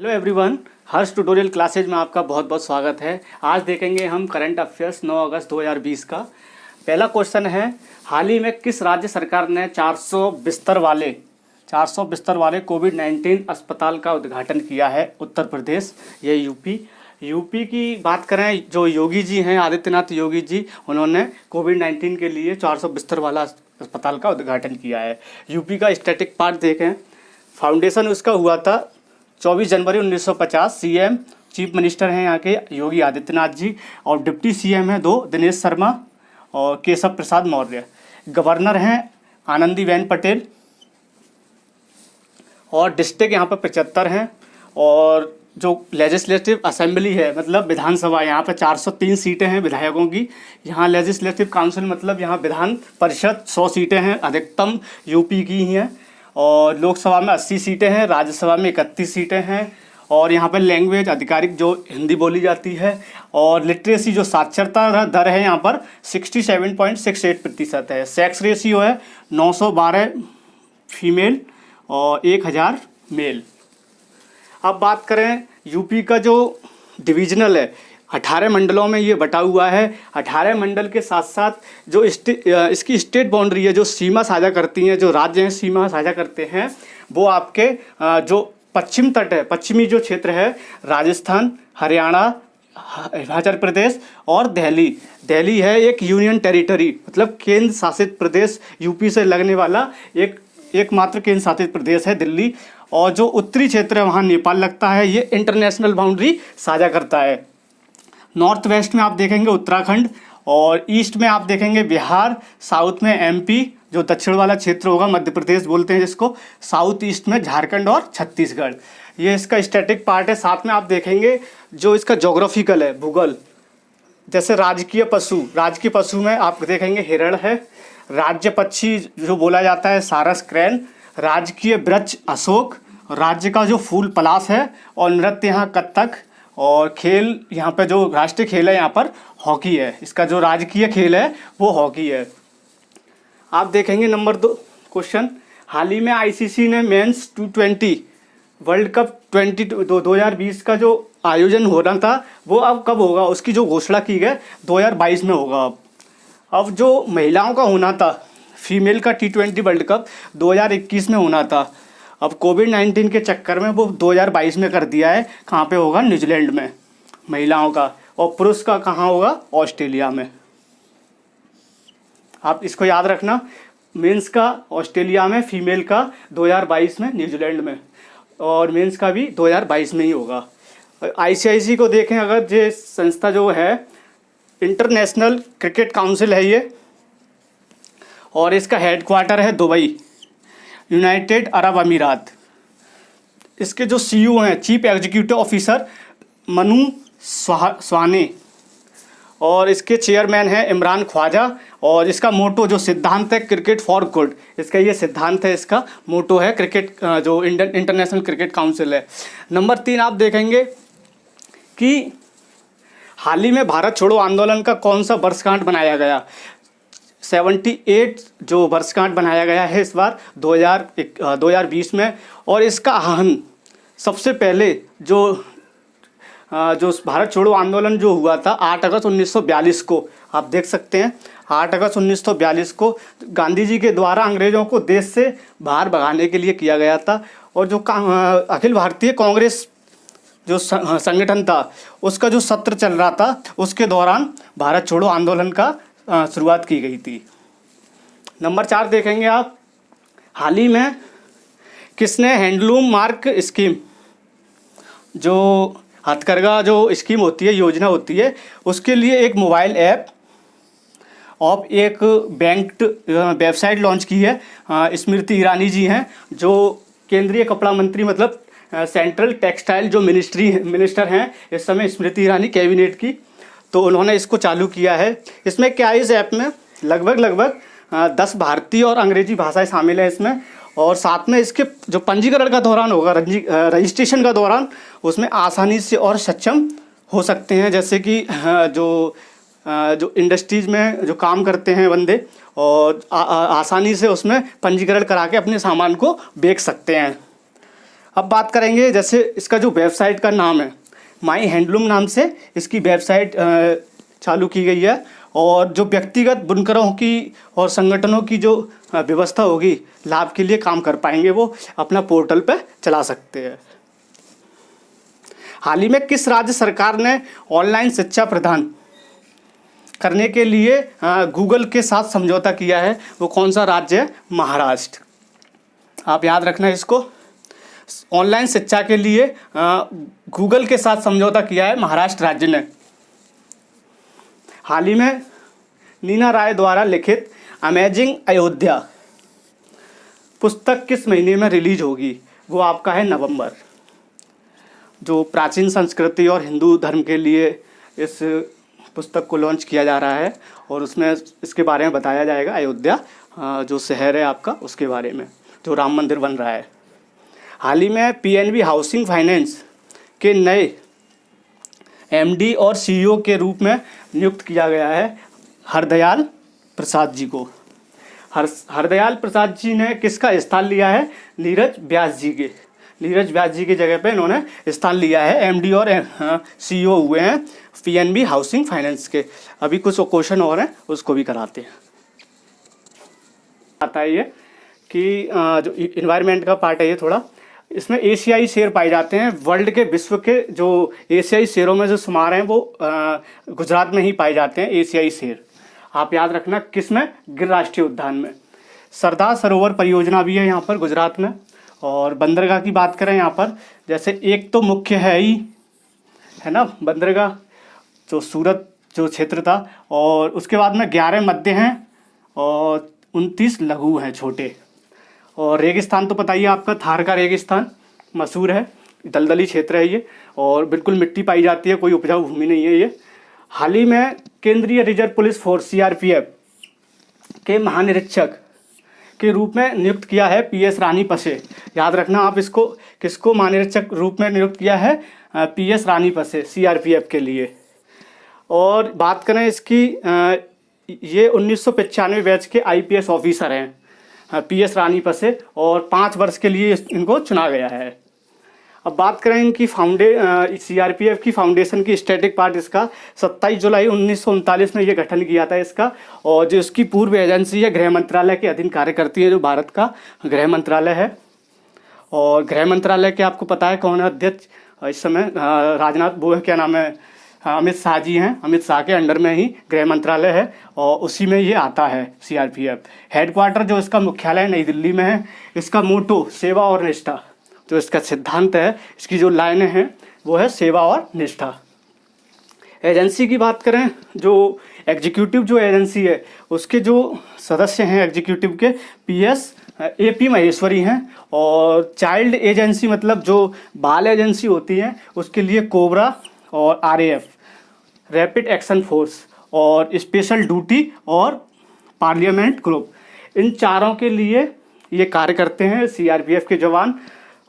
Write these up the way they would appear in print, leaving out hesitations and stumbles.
Hello everyone, हर्ष tutorial classes में आपका बहुत बहुत स्वागत है। आज देखेंगे हम करंट अफेयर्स 9 अगस्त 2020 का। पहला क्वेश्चन है, हाल ही में किस राज्य सरकार ने 400 बिस्तर वाले कोविड-19 अस्पताल का उद्घाटन किया है? उत्तर प्रदेश, ये यूपी की बात करें, जो योगी जी हैं, आदित्यनाथ योगी जी, उन्होंने कोविड-19 के लिए 400 बिस्तर वाला अस्पताल का उद्घाटन किया है। यूपी का स्टैटिक पार्ट देखें, फाउंडेशन उसका हुआ था 24 जनवरी 1950। सीएम चीफ मिनिस्टर हैं यहाँ के योगी आदित्यनाथ जी, और डिप्टी सीएम हैं दो, दिनेश शर्मा और केशव प्रसाद मौर्य। गवर्नर हैं आनंदीबेन पटेल, और डिस्ट्रिक्ट यहाँ पर 75 हैं। और जो लेजिस्लेटिव असेंबली है, मतलब विधानसभा, यहाँ पर 403 सीटें हैं विधायकों की। यहाँ लेजिस्लेटिव काउंसिल मतलब यहाँ विधान परिषद 100 सीटें हैं, अधिकतम यूपी की ही हैं। और लोकसभा में 80 सीटें हैं, राज्यसभा में 31 सीटें हैं। और यहाँ पर लैंग्वेज आधिकारिक जो हिंदी बोली जाती है। और लिटरेसी जो साक्षरता दर है यहाँ पर 67.68% है। सेक्स रेशियो है 912 फीमेल और 1000 मेल। अब बात करें यूपी का जो डिविजनल है, 18 मंडलों में ये बटा हुआ है। 18 मंडल के साथ साथ जो इसकी स्टेट बाउंड्री है, जो सीमा साझा करती हैं, जो राज्य हैं सीमा साझा करते हैं, वो आपके जो पश्चिम तट है, पश्चिमी जो क्षेत्र है, राजस्थान, हरियाणा, हिमाचल प्रदेश और दिल्ली है एक यूनियन टेरिटरी, मतलब केंद्र शासित प्रदेश। यूपी से लगने वाला एकमात्र केंद्र शासित प्रदेश है दिल्ली। और जो उत्तरी क्षेत्र है वहाँ नेपाल लगता है, ये इंटरनेशनल बाउंड्री साझा करता है। नॉर्थ वेस्ट में आप देखेंगे उत्तराखंड, और ईस्ट में आप देखेंगे बिहार, साउथ में एमपी, जो दक्षिण वाला क्षेत्र होगा मध्य प्रदेश बोलते हैं जिसको, साउथ ईस्ट में झारखंड और छत्तीसगढ़। ये इसका स्टैटिक पार्ट है। साथ में आप देखेंगे जो इसका जोग्राफिकल है, भूगोल, जैसे राजकीय पशु में आप देखेंगे हिरण है, राज्य पक्षी जो बोला जाता है सारस क्रेन, राजकीय वृक्ष अशोक, राज्य का जो फूल पलाश है, और नृत्य यहाँ कथक, और खेल यहाँ पे जो राष्ट्रीय खेल है यहाँ पर हॉकी है। इसका जो राजकीय खेल है वो हॉकी है। आप देखेंगे नंबर 2 क्वेश्चन, हाल ही में आईसीसी ने मेंस T20 वर्ल्ड कप 2020 का जो आयोजन हो रहा था वो अब कब होगा, उसकी जो घोषणा की गई 2022 में होगा। अब जो महिलाओं का होना था, फीमेल का T20 वर्ल्ड कप 2021 में होना था। अब कोविड-19 के चक्कर में वो 2022 में कर दिया है। कहाँ पे होगा? न्यूजीलैंड में महिलाओं का, और पुरुष का कहाँ होगा? ऑस्ट्रेलिया में। आप इसको याद रखना, मेंस का ऑस्ट्रेलिया में, फीमेल का 2022 में न्यूजीलैंड में, और मेंस का भी 2022 में ही होगा। आईसीआईसी को देखें अगर, ये संस्था जो है इंटरनेशनल क्रिकेट काउंसिल है ये, और इसका हेडक्वार्टर है दुबई, यूनाइटेड अरब अमीरात। इसके जो सीईओ हैं, chief executive officer Manu Svane, और इसके चेयरमैन हैं इमरान ख्वाजा। और इसका मोटो जो सिद्धांत है, क्रिकेट फॉर गुड, इसका ये सिद्धांत है, इसका मोटो है क्रिकेट, जो इंटरनेशनल क्रिकेट काउंसिल है। नंबर 3 आप देखेंगे कि हाल ही में भारत छोड़ो आंदोलन का कौन सा वर्षगांठ बनाया गया? 78 जो वर्षगांठ बनाया गया है इस बार 2020 में। और इसका आहन सबसे पहले जो भारत छोड़ो आंदोलन जो हुआ था 8 अगस्त 1942 को, आप देख सकते हैं 8 अगस्त 1942 को गांधी जी के द्वारा अंग्रेज़ों को देश से बाहर भगाने के लिए किया गया था। और जो अखिल भारतीय कांग्रेस जो संगठन था, उसका जो सत्र चल रहा था, उसके दौरान भारत छोड़ो आंदोलन का शुरुआत की गई थी। नंबर 4 देखेंगे आप, हाल ही में किसने हैंडलूम मार्क स्कीम, जो हथकरघा जो स्कीम होती है, योजना होती है, उसके लिए एक मोबाइल ऐप और एक बैंक वेबसाइट लॉन्च की है? स्मृति ईरानी जी हैं, जो केंद्रीय कपड़ा मंत्री, मतलब सेंट्रल टेक्सटाइल जो मिनिस्टर हैं इस समय, स्मृति ईरानी कैबिनेट की, तो उन्होंने इसको चालू किया है। इसमें क्या है, इस ऐप में लगभग 10 भारतीय और अंग्रेजी भाषाएं शामिल है इसमें। और साथ में इसके जो पंजीकरण का दौरान होगा, रजिस्ट्रेशन का दौरान, उसमें आसानी से और सक्षम हो सकते हैं, जैसे कि जो इंडस्ट्रीज़ में जो काम करते हैं बंदे, और आसानी से उसमें पंजीकरण करा के अपने सामान को बेच सकते हैं। अब बात करेंगे, जैसे इसका जो वेबसाइट का नाम है माई हैंडलूम नाम से इसकी वेबसाइट चालू की गई है, और जो व्यक्तिगत बुनकरों की और संगठनों की जो व्यवस्था होगी लाभ के लिए काम कर पाएंगे वो अपना पोर्टल पे चला सकते हैं। हाल ही में किस राज्य सरकार ने ऑनलाइन शिक्षा प्रदान करने के लिए गूगल के साथ समझौता किया है? वो कौन सा राज्य है? महाराष्ट्र। आप याद रखना इसको, ऑनलाइन शिक्षा के लिए गूगल के साथ समझौता किया है महाराष्ट्र राज्य ने। हाल ही में नीना राय द्वारा लिखित अमेजिंग अयोध्या पुस्तक किस महीने में रिलीज होगी? वो आपका है नवंबर। जो प्राचीन संस्कृति और हिंदू धर्म के लिए इस पुस्तक को लॉन्च किया जा रहा है, और उसमें इसके बारे में बताया जाएगा, अयोध्या जो शहर है आपका उसके बारे में, जो राम मंदिर बन रहा है। हाल ही में पीएनबी हाउसिंग फाइनेंस के नए एमडी और सीईओ के रूप में नियुक्त किया गया है हरदयाल प्रसाद जी को। हरदयाल प्रसाद जी ने किसका स्थान लिया है? नीरज व्यास जी के। नीरज व्यास जी की जगह पे इन्होंने स्थान लिया है, एमडी और सीईओ हुए हैं पीएनबी हाउसिंग फाइनेंस के। अभी कुछ क्वेश्चन और हैं उसको भी कराते हैं। आता है ये कि जो इन्वायरमेंट का पार्ट है ये थोड़ा, इसमें एशियाई शेर पाए जाते हैं। वर्ल्ड के विश्व के जो एशियाई शेरों में जो शुमार हैं वो गुजरात में ही पाए जाते हैं एशियाई शेर। आप याद रखना किस में? गिर राष्ट्रीय उद्यान में। सरदार सरोवर परियोजना भी है यहाँ पर गुजरात में। और बंदरगाह की बात करें यहाँ पर, जैसे एक तो मुख्य है ही है ना बंदरगाह, जो सूरत जो क्षेत्र था, और उसके बाद में 11 मध्य हैं और 29 लघु हैं छोटे। और रेगिस्तान तो पता ही है आपका, थार का रेगिस्तान मशहूर है, दलदली क्षेत्र है ये, और बिल्कुल मिट्टी पाई जाती है, कोई उपजाऊ भूमि नहीं है ये। हाल ही में केंद्रीय रिजर्व पुलिस फोर्स सीआरपीएफ के महानिरीक्षक के रूप में नियुक्त किया है पीएस रानी पसे। याद रखना आप इसको, किसको महानिरीक्षक रूप में नियुक्त किया है? पीएस रानी पसे सीआरपीएफ के लिए। और बात करें इसकी, ये 1995 बैच के आईपीएस ऑफिसर हैं पीएस रानी पसे, और 5 वर्ष के लिए इनको चुना गया है। अब बात करें इनकी सीआरपीएफ की फाउंडेशन की स्टैटिक पार्ट, इसका 27 जुलाई 1939 में ये गठन किया था इसका। और जो इसकी पूर्व एजेंसी है गृह मंत्रालय के अधीन कार्य करती है, जो भारत का गृह मंत्रालय है। और गृह मंत्रालय के आपको पता है कौन है अध्यक्ष इस समय? राजनाथ, वो क्या नाम है, अमित शाह जी हैं। अमित शाह के अंडर में ही गृह मंत्रालय है और उसी में ये आता है सीआरपीएफ। हेडक्वार्टर जो इसका मुख्यालय नई दिल्ली में है। इसका मोटो सेवा और निष्ठा, जो इसका सिद्धांत है, इसकी जो लाइनें हैं वो है सेवा और निष्ठा। एजेंसी की बात करें, जो एग्जीक्यूटिव जो एजेंसी है उसके जो सदस्य हैं एग्जीक्यूटिव के, पीएस एपी महेश्वरी हैं। और चाइल्ड एजेंसी मतलब जो बाल एजेंसी होती है उसके लिए कोबरा और आरएएफ रैपिड एक्शन फोर्स और स्पेशल ड्यूटी और पार्लियामेंट ग्रुप, इन चारों के लिए ये कार्य करते हैं सीआरपीएफ के जवान।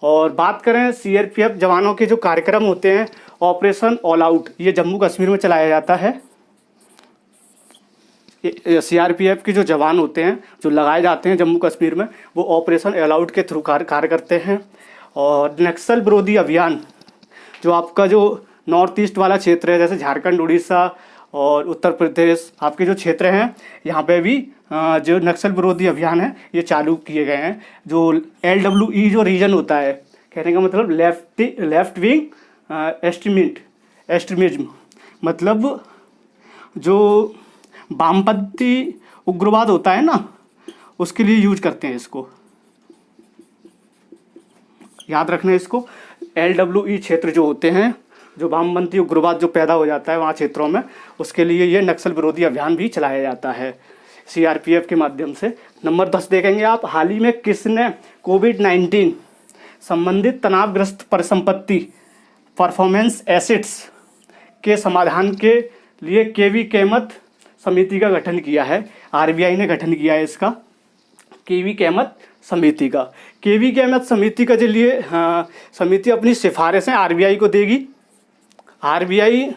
और बात करें सीआरपीएफ जवानों के जो कार्यक्रम होते हैं, ऑपरेशन ऑल आउट, ये जम्मू कश्मीर में चलाया जाता है। सीआरपीएफ के जो जवान होते हैं जो लगाए जाते हैं जम्मू कश्मीर में, वो ऑपरेशन ऑल आउट के थ्रू कार्य करते हैं। और नक्सल विरोधी अभियान, जो आपका जो नॉर्थ ईस्ट वाला क्षेत्र है, जैसे झारखंड, उड़ीसा और उत्तर प्रदेश, आपके जो क्षेत्र हैं यहाँ पे भी जो नक्सल विरोधी अभियान है ये चालू किए गए हैं। जो LWE जो रीजन होता है, कहने का मतलब लेफ्ट विंग एक्सट्रीमिज्म, मतलब जो वामपंथी उग्रवाद होता है ना, उसके लिए यूज करते हैं इसको। याद रखना इसको, LWE क्षेत्र जो होते हैं, जो वामपंथी उग्रवाद जो पैदा हो जाता है वहाँ क्षेत्रों में, उसके लिए ये नक्सल विरोधी अभियान भी चलाया जाता है सीआरपीएफ के माध्यम से। नंबर 10 देखेंगे आप, हाल ही में किसने कोविड-19 संबंधित तनावग्रस्त परिसंपत्ति परफॉर्मेंस एसेट्स के समाधान के लिए केवी केमत समिति का गठन किया है? आरबीआई ने गठन किया है इसका, केवी केमत समिति का। केवी केमत समिति का लिए समिति अपनी सिफारिशें आरबीआई को देगी। आरबीआई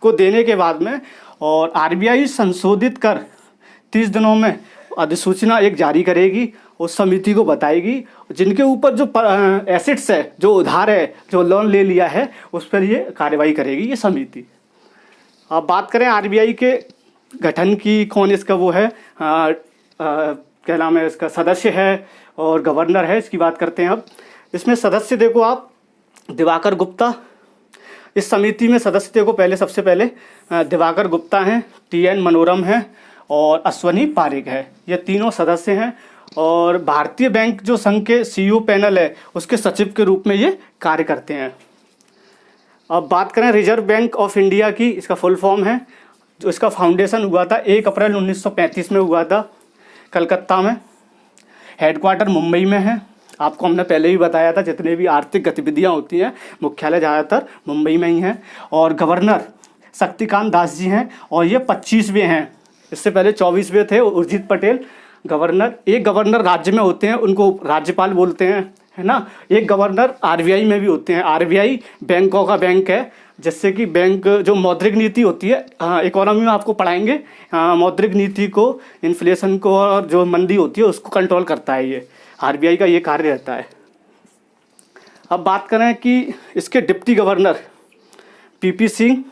को देने के बाद में, और आरबीआई संशोधित कर 30 दिनों में अधिसूचना एक जारी करेगी उस समिति को बताएगी, जिनके ऊपर जो एसेट्स है, जो उधार है, जो लोन ले लिया है, उस पर ये कार्रवाई करेगी ये समिति। अब बात करें आरबीआई के गठन की, कौन इसका वो है क्या नाम है इसका, सदस्य है और गवर्नर है, इसकी बात करते हैं। अब इसमें सदस्य देखो आप, दिवाकर गुप्ता, इस समिति में सदस्य देखो पहले, सबसे पहले दिवाकर गुप्ता हैं, टीएन मनोरम हैं और अश्वनी पारेख है, ये तीनों सदस्य हैं। और भारतीय बैंक जो संघ के सीईओ पैनल है, उसके सचिव के रूप में ये कार्य करते हैं। अब बात करें रिजर्व बैंक ऑफ इंडिया की, इसका फुल फॉर्म है, जो इसका फाउंडेशन हुआ था 1 अप्रैल 1935 में हुआ था कलकत्ता में। हेडक्वार्टर मुंबई में है, आपको हमने पहले ही बताया था, जितने भी आर्थिक गतिविधियां होती हैं मुख्यालय ज़्यादातर मुंबई में ही है। और गवर्नर शक्तिकांत दास जी हैं और ये 25वें हैं, इससे पहले 24वें थे उर्जित पटेल गवर्नर। एक गवर्नर राज्य में होते हैं, उनको राज्यपाल बोलते हैं, है ना। एक गवर्नर आरबीआई में भी होते हैं। आरबीआई बैंकों का बैंक है, जिससे कि बैंक जो मौद्रिक नीति होती है, इकोनॉमी में आपको पढ़ाएंगे, मौद्रिक नीति को, इन्फ्लेशन को और जो मंदी होती है उसको कंट्रोल करता है। ये आरबीआई का ये कार्य रहता है। अब बात करें कि इसके डिप्टी गवर्नर पीपी सिंह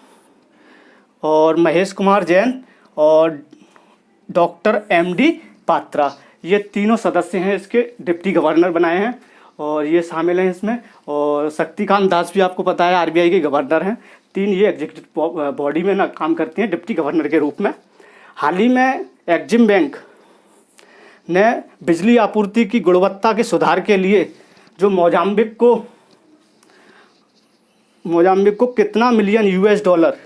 और महेश कुमार जैन और डॉक्टर एमडी पात्रा, ये तीनों सदस्य हैं, इसके डिप्टी गवर्नर बनाए हैं और ये शामिल हैं इसमें। और शक्तिकांत दास भी आपको पता है आरबीआई के गवर्नर हैं। तीन ये एग्जीक्यूटिव बॉडी में ना काम करती हैं डिप्टी गवर्नर के रूप में। हाल ही में एक्जिम बैंक ने बिजली आपूर्ति की गुणवत्ता के सुधार के लिए जो मोजाम्बिक को कितना million US dollar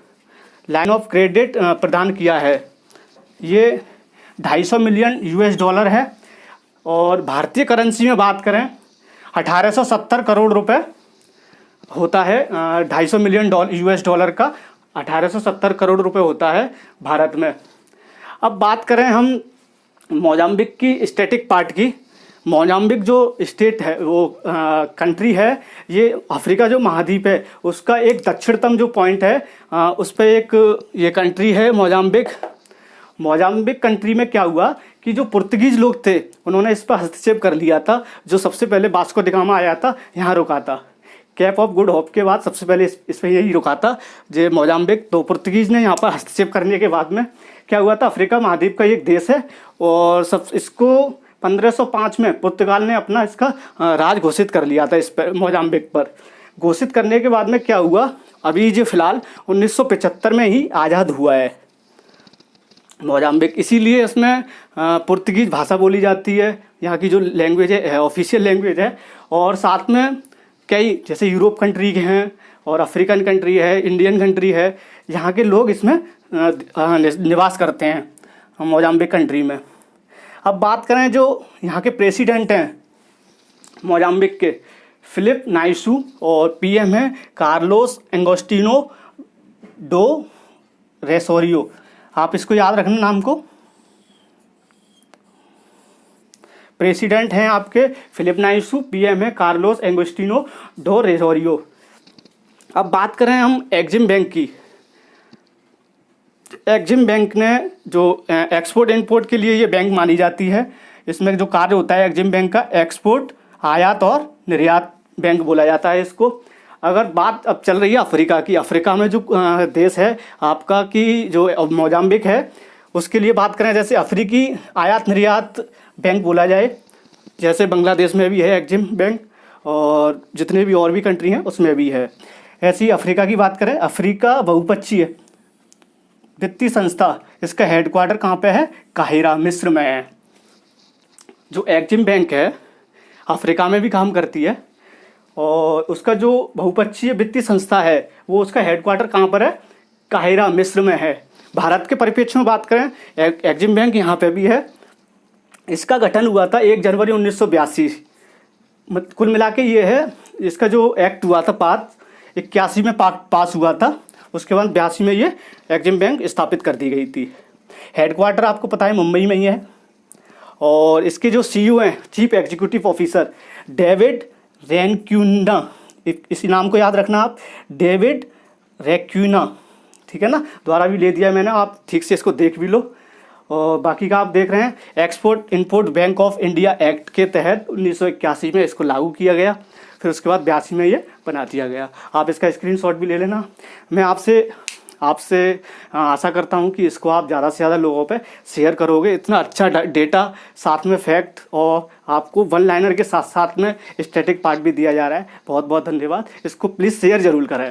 line of credit प्रदान किया है। ये 250 मिलियन यूएस डॉलर है और भारतीय करेंसी में बात करें 1870 करोड़ रुपए होता है। 250 मिलियन यूएस डॉलर का 1870 करोड़ रुपए होता है भारत में। अब बात करें हम मोजाम्बिक की स्टैटिक पार्ट की। मोजाम्बिक जो स्टेट है, वो कंट्री है, ये अफ्रीका जो महाद्वीप है उसका एक दक्षिणतम जो पॉइंट है, उस पर एक ये कंट्री है मोजाम्बिक। मोजाम्बिक कंट्री में क्या हुआ कि जो पुर्तगीज लोग थे उन्होंने इस पर हस्तक्षेप कर लिया था। जो सबसे पहले वास्को डी गामा आया था, यहाँ रुका था। कैप ऑफ गुड होप के बाद सबसे पहले इस पर यही रुका था जो मोजाम्बिक। तो पुर्तगीज ने यहाँ पर हस्तक्षेप करने के बाद में क्या हुआ था, अफ्रीका महाद्वीप का एक देश है और सब इसको 1505 में पुर्तगाल ने अपना इसका राज घोषित कर लिया था इस पर, मोजाम्बिक पर। घोषित करने के बाद में क्या हुआ, अभी जो फिलहाल 1975 में ही आज़ाद हुआ है मोजाम्बिक। इसीलिए इसमें पुर्तगीज भाषा बोली जाती है, यहाँ की जो लैंग्वेज है ऑफिशियल लैंग्वेज है। और साथ में कई जैसे यूरोप कंट्री के हैं और अफ्रीकन कंट्री है, इंडियन कंट्री है, यहाँ के लोग इसमें निवास करते हैं मोजाम्बिक कंट्री में। अब बात करें जो यहाँ के प्रेसिडेंट हैं मोजाम्बिक के, फिलिप नाइसू, और पीएम हैं कार्लोस एंगोस्टिनो डो रेसोरियो। आप इसको याद रखना नाम को। प्रेसिडेंट हैं आपके फिलिप नाइसू, पीएम है कार्लोस एंगोस्टिनो डो रेसोरियो। अब बात करें हम एक्जिम बैंक की। एक्जिम बैंक ने जो एक्सपोर्ट इंपोर्ट के लिए ये बैंक मानी जाती है। इसमें जो कार्य होता है एक्जिम बैंक का, एक्सपोर्ट, आयात और निर्यात बैंक बोला जाता है इसको। अगर बात अब चल रही है अफ्रीका की, अफ्रीका में जो देश है आपका कि जो मोजाम्बिक है, उसके लिए बात करें जैसे अफ्रीकी आयात निर्यात बैंक बोला जाए, जैसे बांग्लादेश में भी है एक्जिम बैंक और जितने भी और भी कंट्री हैं उसमें भी है। ऐसे ही अफ्रीका की बात करें, अफ्रीका बहुपक्षीय वित्तीय संस्था, इसका हेडक्वार्टर कहाँ पे है, काहिरा मिस्र में है। जो एक्जिम बैंक है अफ्रीका में भी काम करती है और उसका जो बहुपक्षीय वित्तीय संस्था है वो उसका हेडक्वार्टर कहाँ पर है, काहिरा मिस्र में है। भारत के परिप्रेक्ष्य में बात करें, एक्जिम बैंक यहाँ पे भी है। इसका गठन हुआ था 1 जनवरी 1982। कुल मिला के ये है, इसका जो एक्ट हुआ था 81 में पास हुआ था। उसके बाद 82 में ये एक्जिम बैंक स्थापित कर दी गई थी। हेडक्वार्टर आपको पता है मुंबई में ही है। और इसके जो सीईओ हैं, चीफ एग्जीक्यूटिव ऑफिसर, डेविड रैनक्यूना, इसी नाम को याद रखना आप, डेविड रैनक्यूना, ठीक है ना, द्वारा भी ले दिया मैंने, आप ठीक से इसको देख भी लो। और बाकी का आप देख रहे हैं export import bank of India act के तहत 1981 में इसको लागू किया गया, फिर उसके बाद 82 में ये बना दिया गया। आप इसका स्क्रीनशॉट भी ले लेना। मैं आपसे आशा करता हूं कि इसको आप ज़्यादा से ज़्यादा लोगों पे शेयर करोगे। इतना अच्छा डेटा, साथ में फैक्ट, और आपको वन लाइनर के साथ साथ में स्टैटिक पार्ट भी दिया जा रहा है। बहुत बहुत धन्यवाद। इसको प्लीज़ शेयर ज़रूर करें।